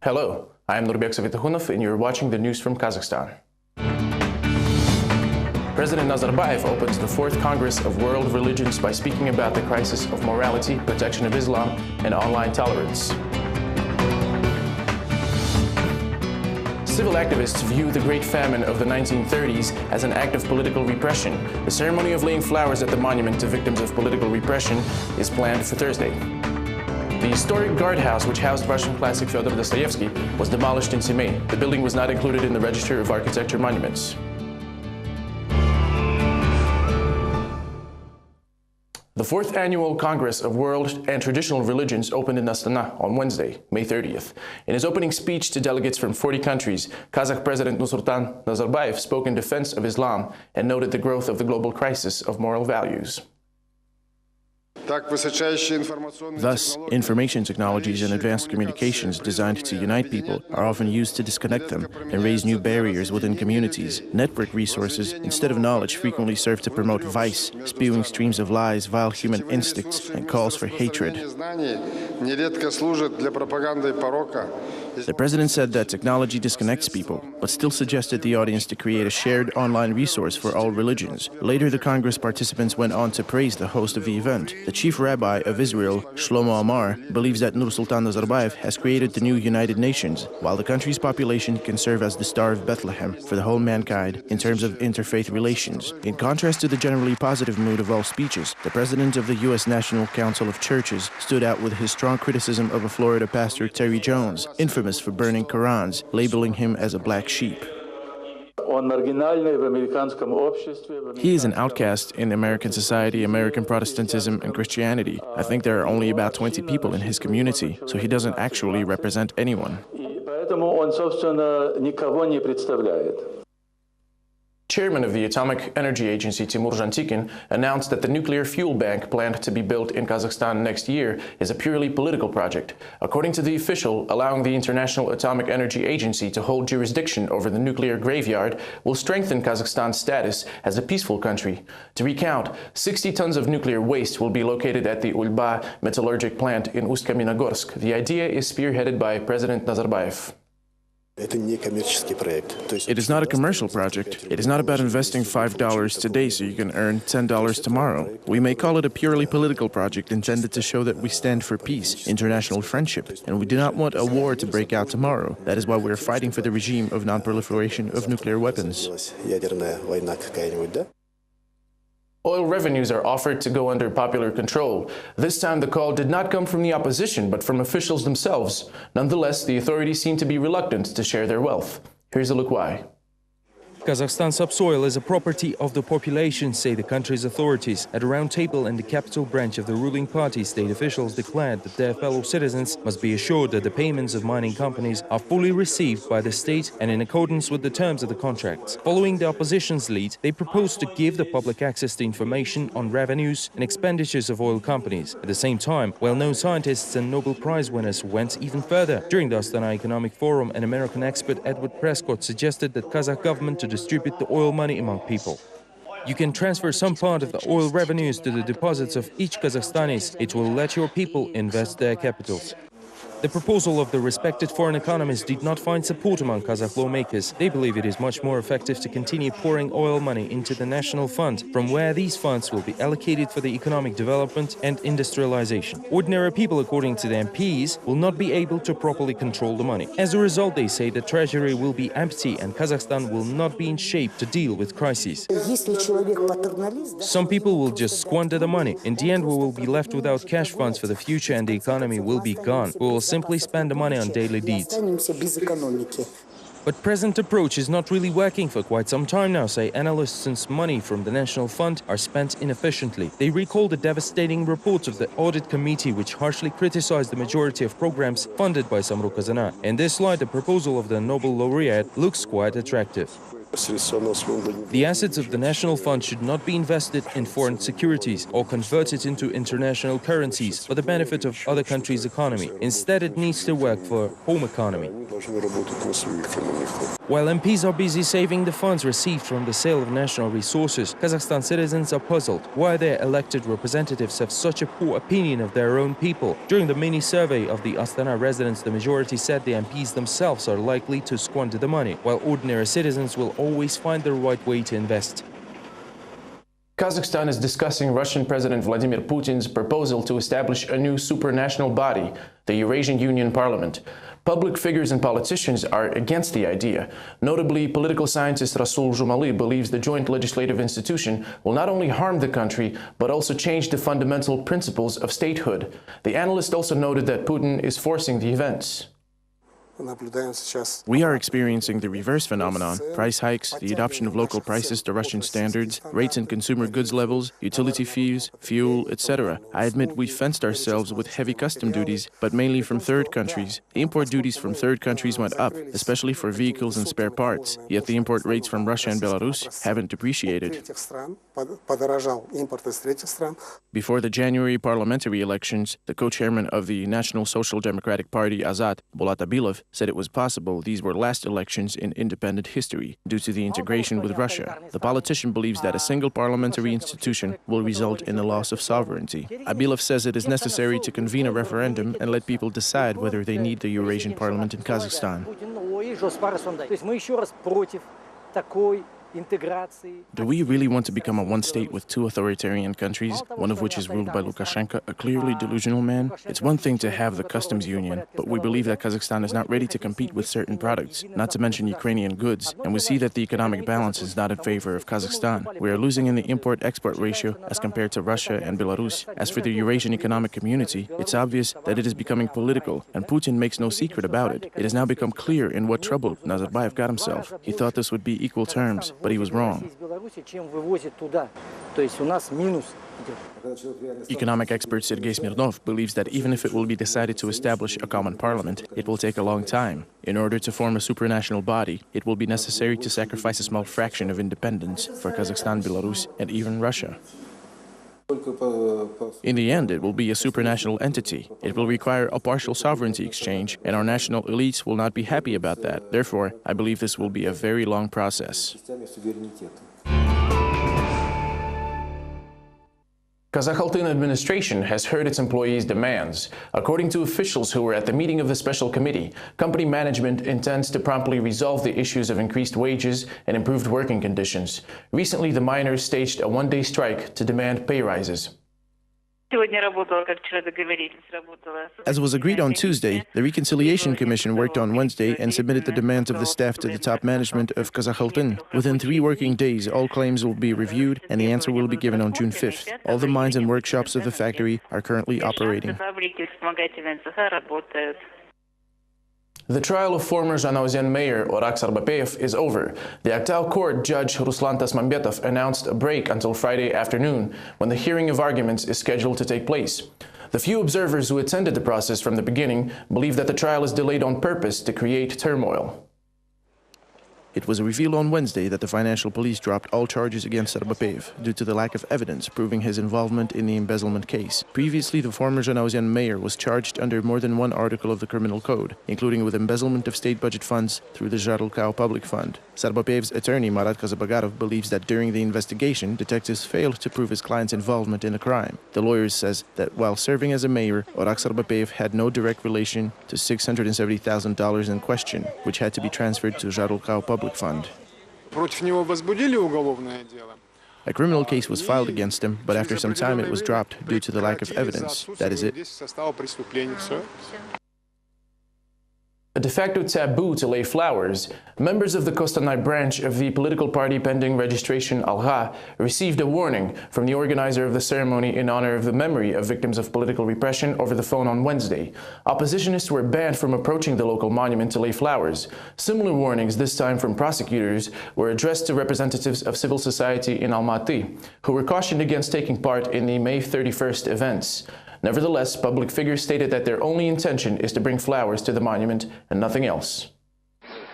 Hello, I am Nurbek Savitakhunov and you're watching the news from Kazakhstan. President Nazarbayev opens the 4th Congress of World Religions by speaking about the crisis of morality, protection of Islam, and online tolerance. Civil activists view the Great Famine of the 1930s as an act of political repression. The ceremony of laying flowers at the monument to victims of political repression is planned for Thursday. The historic guardhouse, which housed Russian classic Fyodor Dostoevsky, was demolished in Semey. The building was not included in the Register of Architecture Monuments. The 4th Annual Congress of World and Traditional Religions opened in Astana on Wednesday, May 30th. In his opening speech to delegates from 40 countries, Kazakh President Nursultan Nazarbayev spoke in defense of Islam and noted the growth of the global crisis of moral values. Thus, information technologies and advanced communications designed to unite people are often used to disconnect them and raise new barriers within communities. Network resources, instead of knowledge, frequently serve to promote vice, spewing streams of lies, vile human instincts, and calls for hatred. The president said that technology disconnects people, but still suggested the audience to create a shared online resource for all religions. Later, the Congress participants went on to praise the host of the event. The chief rabbi of Israel, Shlomo Amar, believes that Nursultan Nazarbayev has created the new United Nations, while the country's population can serve as the Star of Bethlehem for the whole mankind in terms of interfaith relations. In contrast to the generally positive mood of all speeches, the president of the U.S. National Council of Churches stood out with his strong criticism of a Florida pastor, Terry Jones, infamous for burning Qurans, labeling him as a black sheep. He is an outcast in American society, American Protestantism, and Christianity. I think there are only about 20 people in his community, so he doesn't actually represent anyone. Chairman of the Atomic Energy Agency, Timur Zhantikin, announced that the nuclear fuel bank planned to be built in Kazakhstan next year is a purely political project. According to the official, allowing the International Atomic Energy Agency to hold jurisdiction over the nuclear graveyard will strengthen Kazakhstan's status as a peaceful country. To recount, 60 tons of nuclear waste will be located at the Ulba metallurgic plant in Ust-Kamenogorsk. The idea is spearheaded by President Nazarbayev. It is not a commercial project. It is not about investing $5 today so you can earn $10 tomorrow. We may call it a purely political project intended to show that we stand for peace, international friendship, and we do not want a war to break out tomorrow. That is why we are fighting for the regime of non-proliferation of nuclear weapons. Oil revenues are offered to go under popular control. This time the call did not come from the opposition, but from officials themselves. Nonetheless, the authorities seem to be reluctant to share their wealth. Here's a look why. Kazakhstan's subsoil is a property of the population, say the country's authorities. At a round table in the capital branch of the ruling party, state officials declared that their fellow citizens must be assured that the payments of mining companies are fully received by the state and in accordance with the terms of the contracts. Following the opposition's lead, they proposed to give the public access to information on revenues and expenditures of oil companies. At the same time, well-known scientists and Nobel Prize winners went even further. During the Astana Economic Forum, an American expert, Edward Prescott, suggested that Kazakh government to distribute the oil money among people. You can transfer some part of the oil revenues to the deposits of each Kazakhstanis. It will let your people invest their capitals. The proposal of the respected foreign economist did not find support among Kazakh lawmakers. They believe it is much more effective to continue pouring oil money into the national fund, from where these funds will be allocated for the economic development and industrialization. Ordinary people, according to the MPs, will not be able to properly control the money. As a result, they say the treasury will be empty and Kazakhstan will not be in shape to deal with crises. Some people will just squander the money. In the end, we will be left without cash funds for the future and the economy will be gone. We will simply spend the money on daily needs. But present approach is not really working for quite some time now, say analysts, since money from the National Fund are spent inefficiently. They recall the devastating reports of the Audit Committee, which harshly criticized the majority of programs funded by Samruk-Kazyna. In this light, the proposal of the Nobel laureate looks quite attractive. The assets of the National Fund should not be invested in foreign securities or converted into international currencies for the benefit of other countries' economy. Instead, it needs to work for home economy. While MPs are busy saving the funds received from the sale of national resources, Kazakhstan citizens are puzzled why their elected representatives have such a poor opinion of their own people. During the mini-survey of the Astana residents, the majority said the MPs themselves are likely to squander the money, while ordinary citizens will always find the right way to invest. Kazakhstan is discussing Russian President Vladimir Putin's proposal to establish a new supranational body, the Eurasian Union Parliament. Public figures and politicians are against the idea. Notably, political scientist Rasul Jumali believes the joint legislative institution will not only harm the country, but also change the fundamental principles of statehood. The analyst also noted that Putin is forcing the events. We are experiencing the reverse phenomenon: price hikes, the adoption of local prices to Russian standards, rates in consumer goods levels, utility fees, fuel, etc. I admit we fenced ourselves with heavy custom duties, but mainly from third countries. The import duties from third countries went up, especially for vehicles and spare parts, yet the import rates from Russia and Belarus haven't depreciated. Before the January parliamentary elections, the co-chairman of the National Social Democratic Party, Azad, Bolat Abilov, said it was possible these were last elections in independent history due to the integration with Russia. The politician believes that a single parliamentary institution will result in a loss of sovereignty. Abilov says it is necessary to convene a referendum and let people decide whether they need the Eurasian Parliament in Kazakhstan. Do we really want to become a one-state with two authoritarian countries, one of which is ruled by Lukashenko, a clearly delusional man? It's one thing to have the customs union, but we believe that Kazakhstan is not ready to compete with certain products, not to mention Ukrainian goods, and we see that the economic balance is not in favor of Kazakhstan. We are losing in the import-export ratio as compared to Russia and Belarus. As for the Eurasian Economic Community, it's obvious that it is becoming political, and Putin makes no secret about it. It has now become clear in what trouble Nazarbayev got himself. He thought this would be equal terms, but he was wrong. Economic expert Sergei Smirnov believes that even if it will be decided to establish a common parliament, it will take a long time. In order to form a supranational body, it will be necessary to sacrifice a small fraction of independence for Kazakhstan, Belarus, and even Russia. In the end, it will be a supranational entity. It will require a partial sovereignty exchange, and our national elites will not be happy about that. Therefore, I believe this will be a very long process. Kazakh administration has heard its employees' demands. According to officials who were at the meeting of the special committee, company management intends to promptly resolve the issues of increased wages and improved working conditions. Recently, the miners staged a one-day strike to demand pay rises. As was agreed on Tuesday, the Reconciliation Commission worked on Wednesday and submitted the demands of the staff to the top management of Kazakhstan. Within 3 working days, all claims will be reviewed and the answer will be given on June 5th. All the mines and workshops of the factory are currently operating. The trial of former Zhanaozen mayor Orak Sarbapev is over. The Aktau court judge Ruslan Tasmambetov announced a break until Friday afternoon, when the hearing of arguments is scheduled to take place. The few observers who attended the process from the beginning believe that the trial is delayed on purpose to create turmoil. It was revealed on Wednesday that the financial police dropped all charges against Sarbapev due to the lack of evidence proving his involvement in the embezzlement case. Previously, the former Zhanaozen mayor was charged under more than one article of the criminal code, including with embezzlement of state budget funds through the Zharlkau Public Fund. Sarbapev's attorney, Marat Kazabagarov, believes that during the investigation, detectives failed to prove his client's involvement in the crime. The lawyer says that while serving as a mayor, Orak Sarbapev had no direct relation to $670,000 in question, which had to be transferred to Zharlkau Public Fund. A criminal case was filed against him, but after some time it was dropped due to the lack of evidence. That is it. A de facto taboo to lay flowers, members of the Kostanay branch of the political party pending registration Alga received a warning from the organizer of the ceremony in honor of the memory of victims of political repression over the phone on Wednesday. Oppositionists were banned from approaching the local monument to lay flowers. Similar warnings, this time from prosecutors, were addressed to representatives of civil society in Almaty, who were cautioned against taking part in the May 31st events. Nevertheless, public figures stated that their only intention is to bring flowers to the monument and nothing else.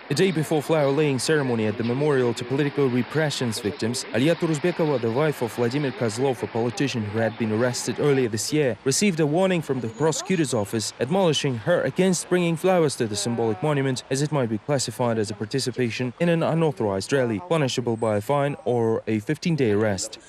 A day before flower-laying ceremony at the memorial to political repression's victims, Aliya Turuzbekova, the wife of Vladimir Kozlov, a politician who had been arrested earlier this year, received a warning from the prosecutor's office admonishing her against bringing flowers to the symbolic monument, as it might be classified as a participation in an unauthorized rally, punishable by a fine or a 15-day arrest.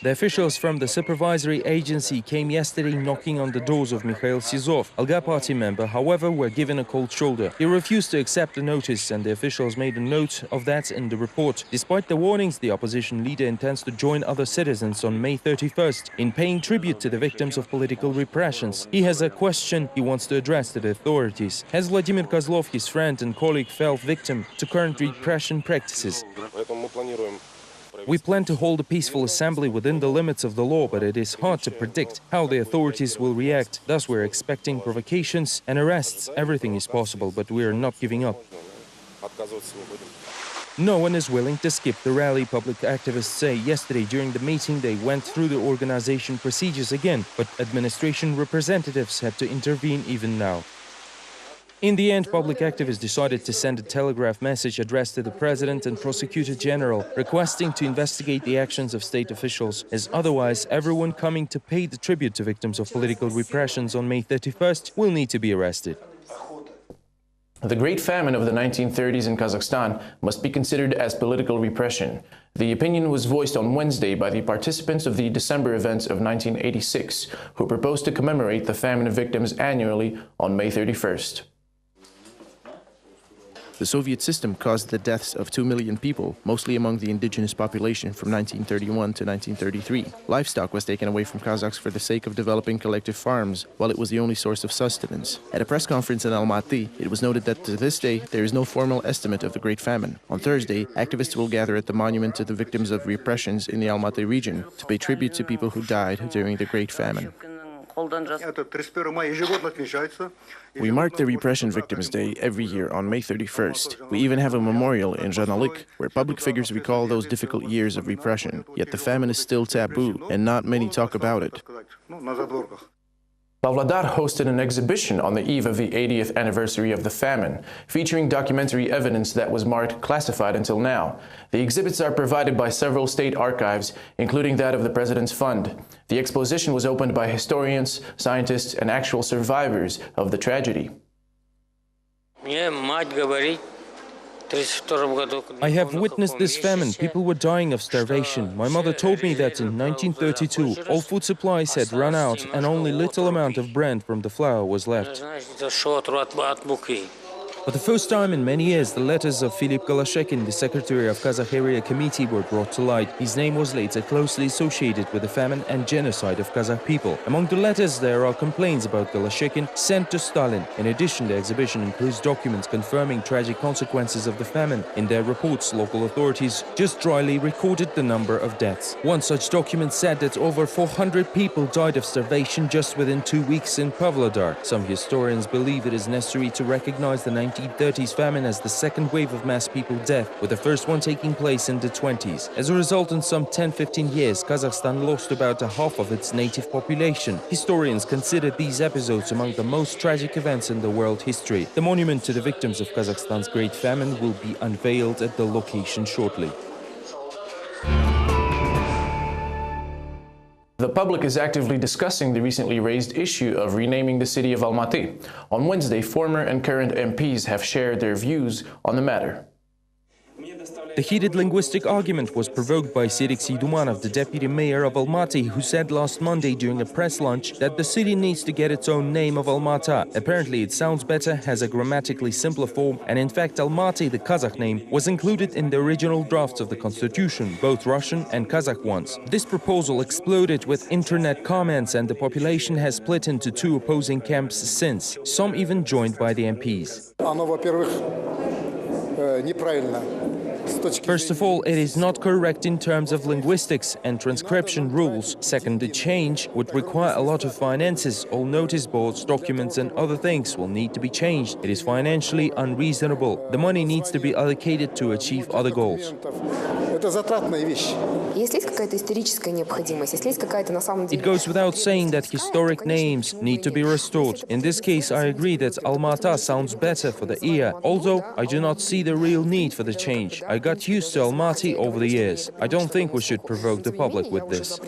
The officials from the supervisory agency came yesterday knocking on the doors of Mikhail Sizov. Alga party member, however, were given a cold shoulder. He refused to accept the notice, and the officials made a note of that in the report. Despite the warnings, the opposition leader intends to join other citizens on May 31st in paying tribute to the victims of political repressions. He has a question he wants to address to the authorities. Has Vladimir Kozlov, his friend and colleague, fell victim to current repression practices? We plan to hold a peaceful assembly within the limits of the law, but it is hard to predict how the authorities will react. Thus, we're expecting provocations and arrests. Everything is possible, but we are not giving up. No one is willing to skip the rally, public activists say. Yesterday, during the meeting, they went through the organization procedures again, but administration representatives had to intervene even now. In the end, public activists decided to send a telegraph message addressed to the President and Prosecutor General, requesting to investigate the actions of state officials, as otherwise everyone coming to pay the tribute to victims of political repressions on May 31st will need to be arrested. The Great Famine of the 1930s in Kazakhstan must be considered as political repression. The opinion was voiced on Wednesday by the participants of the December events of 1986, who proposed to commemorate the famine victims annually on May 31st. The Soviet system caused the deaths of 2 million people, mostly among the indigenous population, from 1931 to 1933. Livestock was taken away from Kazakhs for the sake of developing collective farms, while it was the only source of sustenance. At a press conference in Almaty, it was noted that to this day, there is no formal estimate of the Great Famine. On Thursday, activists will gather at the monument to the victims of repressions in the Almaty region to pay tribute to people who died during the Great Famine. We mark the Repression Victims' Day every year on May 31st. We even have a memorial in Zhanalik, where public figures recall those difficult years of repression. Yet the famine is still taboo, and not many talk about it. Pavlodar hosted an exhibition on the eve of the 80th anniversary of the famine, featuring documentary evidence that was marked classified until now. The exhibits are provided by several state archives, including that of the President's Fund. The exposition was opened by historians, scientists, and actual survivors of the tragedy. I have witnessed this famine. People were dying of starvation. My mother told me that in 1932 all food supplies had run out and only little amount of bread from the flour was left. For the first time in many years, the letters of Philip Goloshekin, the secretary of Kazakh Area Committee, were brought to light. His name was later closely associated with the famine and genocide of Kazakh people. Among the letters, there are complaints about Goloshekin sent to Stalin. In addition, the exhibition includes documents confirming tragic consequences of the famine. In their reports, local authorities just dryly recorded the number of deaths. One such document said that over 400 people died of starvation just within 2 weeks in Pavlodar. Some historians believe it is necessary to recognize the 1930s famine as the second wave of mass people death, with the first one taking place in the 20s. As a result, in some 10-15 years, Kazakhstan lost about half of its native population. Historians consider these episodes among the most tragic events in the world history. The monument to the victims of Kazakhstan's Great Famine will be unveiled at the location shortly. The public is actively discussing the recently raised issue of renaming the city of Almaty. On Wednesday, former and current MPs have shared their views on the matter. The heated linguistic argument was provoked by Serik Seydumanov, the deputy mayor of Almaty, who said last Monday during a press lunch that the city needs to get its own name of Almata. Apparently it sounds better, has a grammatically simpler form, and in fact Almaty, the Kazakh name, was included in the original drafts of the constitution, both Russian and Kazakh ones. This proposal exploded with internet comments, and the population has split into two opposing camps since, some even joined by the MPs. First of all, it is not correct in terms of linguistics and transcription rules. Second, the change would require a lot of finances. All notice boards, documents and other things will need to be changed. It is financially unreasonable. The money needs to be allocated to achieve other goals. Это затратная вещь. Если есть какая-то историческая необходимость, если есть какая-то на самом деле... It goes without saying that historic names need to be restored. In this case, I agree that Alma-Ata sounds better for the ear, although I do not see the real need for the change. I got used to Almaty over the years. I don't think we should provoke the public with this.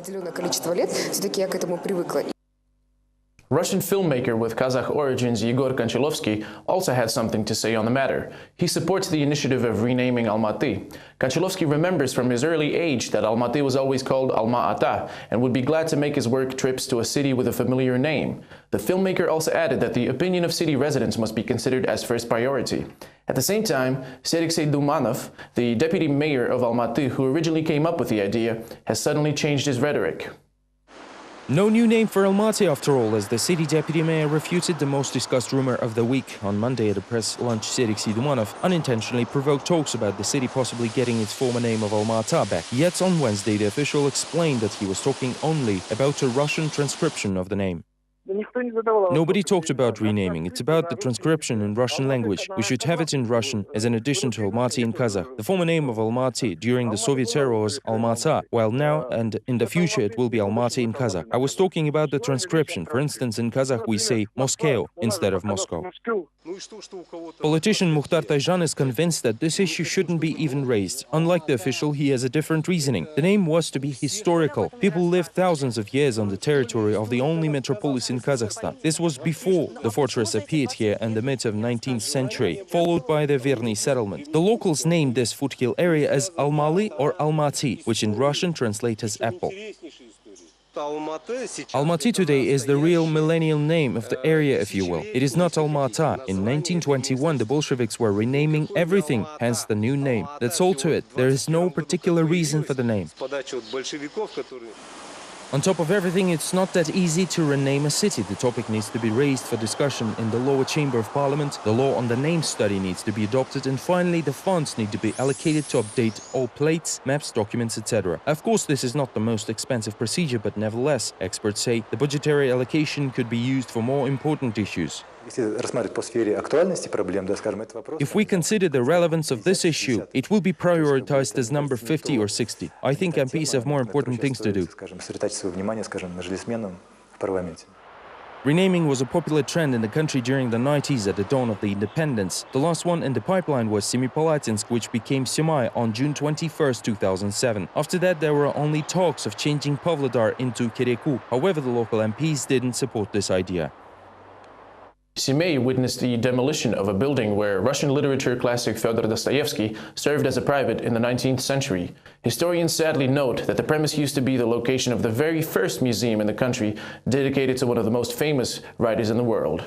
Russian filmmaker with Kazakh origins Yegor Konchalovsky also had something to say on the matter. He supports the initiative of renaming Almaty. Konchalovsky remembers from his early age that Almaty was always called Alma-Ata and would be glad to make his work trips to a city with a familiar name. The filmmaker also added that the opinion of city residents must be considered as first priority. At the same time, Sergey Dumanov, the deputy mayor of Almaty who originally came up with the idea, has suddenly changed his rhetoric. No new name for Almaty after all, as the city deputy mayor refuted the most discussed rumor of the week. On Monday at a press lunch, Sergey Dumanov unintentionally provoked talks about the city possibly getting its former name of Alma-Ata back. Yet on Wednesday, the official explained that he was talking only about a Russian transcription of the name. Nobody talked about renaming. It's about the transcription in Russian language. We should have it in Russian as an addition to Almaty in Kazakh. The former name of Almaty during the Soviet era was Alma-Ata, while now and in the future it will be Almaty in Kazakh. I was talking about the transcription. For instance, in Kazakh we say Moscow instead of Moscow. Politician Mukhtar Tayjan is convinced that this issue shouldn't be even raised. Unlike the official, he has a different reasoning. The name was to be historical. People lived thousands of years on the territory of the only metropolis in Kazakhstan. This was before the fortress appeared here in the mid of 19th century, followed by the Verny settlement. The locals named this foothill area as Almaly or Almaty, which in Russian translates as apple. Almaty today is the real millennial name of the area, if you will. It is not Alma-Ata. In 1921, the Bolsheviks were renaming everything, hence the new name. That's all to it. There is no particular reason for the name. On top of everything, it's not that easy to rename a city. The topic needs to be raised for discussion in the lower chamber of parliament. The law on the name study needs to be adopted. And finally, the funds need to be allocated to update all plates, maps, documents, etc. Of course, this is not the most expensive procedure, but nevertheless, experts say the budgetary allocation could be used for more important issues. If we consider the relevance of this issue, it will be prioritized as number 50 or 60. I think MPs have more important things to do. Renaming was a popular trend in the country during the 90s at the dawn of the independence. The last one in the pipeline was Semipalatinsk, which became Semai on June 21, 2007. After that, there were only talks of changing Pavlodar into Kereku. However, the local MPs didn't support this idea. Semai witnessed the demolition of a building where Russian literature classic Fyodor Dostoevsky served as a private in the 19th century. Historians sadly note that the premise used to be the location of the very first museum in the country dedicated to one of the most famous writers in the world.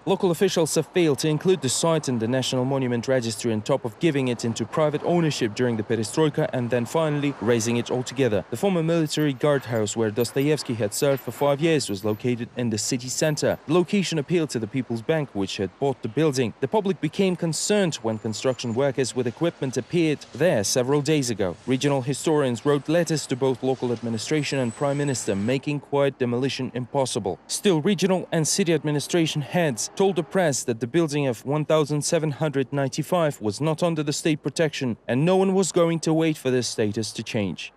Local officials have failed to include the site in the National Monument Registry on top of giving it into private ownership during the perestroika and then finally razing it altogether. The former military guardhouse where Dostoevsky had served for 5 years was located in the city center. The location appealed to the People's Bank, which had bought the building. The public became concerned when construction workers with equipment appeared there several days ago. Regional historians wrote letters to both local administration and Prime Minister, making quiet demolition impossible. Still, regional and city administration heads told the press that the building of 1795 was not under the state protection and no one was going to wait for this status to change.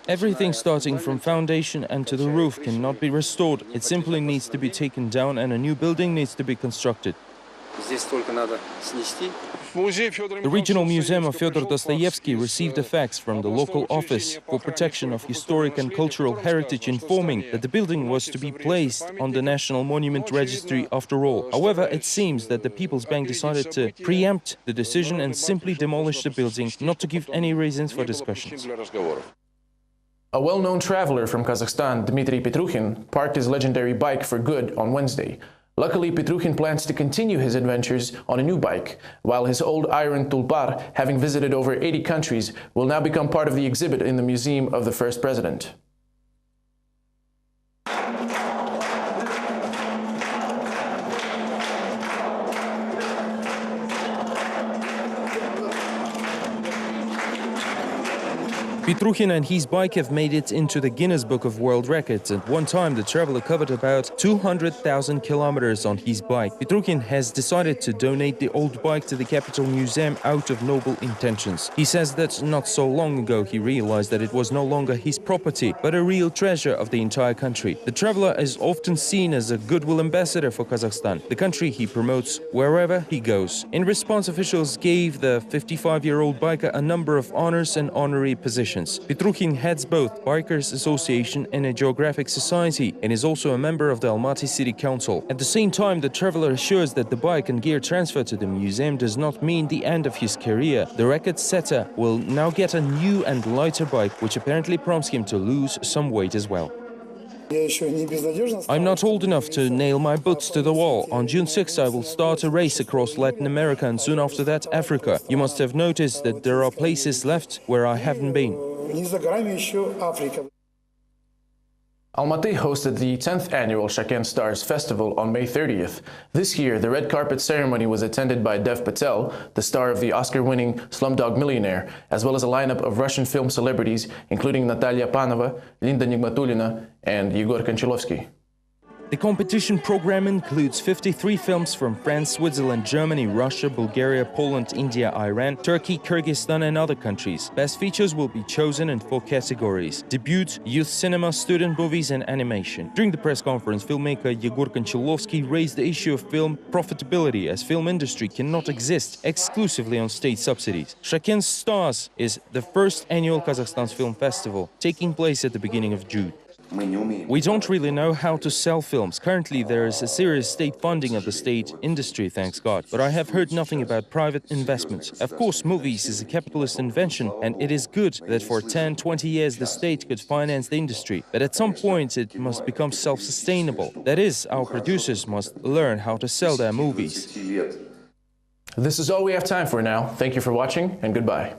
Everything starting from foundation and to the roof cannot be restored. It simply needs to be taken down and a new building needs to be constructed. The Regional Museum of Fyodor Dostoevsky received a fax from the local office for protection of historic and cultural heritage informing that the building was to be placed on the National Monument Registry after all. However, it seems that the People's Bank decided to preempt the decision and simply demolish the building, not to give any reasons for discussions. A well-known traveler from Kazakhstan, Dmitry Petruchin, parked his legendary bike for good on Wednesday. Luckily, Petruchin plans to continue his adventures on a new bike, while his old iron tulpar, having visited over 80 countries, will now become part of the exhibit in the Museum of the First President. Petrukhin and his bike have made it into the Guinness Book of World Records. At one time, the traveler covered about 200,000 kilometers on his bike. Petrukhin has decided to donate the old bike to the Capital Museum out of noble intentions. He says that not so long ago he realized that it was no longer his property, but a real treasure of the entire country. The traveler is often seen as a goodwill ambassador for Kazakhstan, the country he promotes wherever he goes. In response, officials gave the 55-year-old biker a number of honors and honorary positions. Petrukhin heads both Bikers Association and a Geographic Society and is also a member of the Almaty City Council. At the same time, the traveler assures that the bike and gear transfer to the museum does not mean the end of his career. The record setter will now get a new and lighter bike, which apparently prompts him to lose some weight as well. I'm not old enough to nail my boots to the wall. On June 6th, I will start a race across Latin America and soon after that, Africa. You must have noticed that there are places left where I haven't been. Almaty hosted the 10th annual Shaken Stars Festival on May 30th. This year, the red carpet ceremony was attended by Dev Patel, the star of the Oscar-winning Slumdog Millionaire, as well as a lineup of Russian film celebrities, including Natalia Panova, Linda Nigmatulina, and Yegor Konchalovsky. The competition program includes 53 films from France, Switzerland, Germany, Russia, Bulgaria, Poland, India, Iran, Turkey, Kyrgyzstan and other countries. Best features will be chosen in 4 categories: debut, youth cinema, student movies and animation. During the press conference, filmmaker Yegor Konchalovsky raised the issue of film profitability, as film industry cannot exist exclusively on state subsidies. Shaken Stars is the first annual Kazakhstan's film festival, taking place at the beginning of June. We don't really know how to sell films. Currently, there is a serious state funding of the state industry, thanks God. But I have heard nothing about private investments. Of course, movies is a capitalist invention, and it is good that for 10-20 years the state could finance the industry. But at some point, it must become self-sustainable. That is, our producers must learn how to sell their movies. This is all we have time for now. Thank you for watching, and goodbye.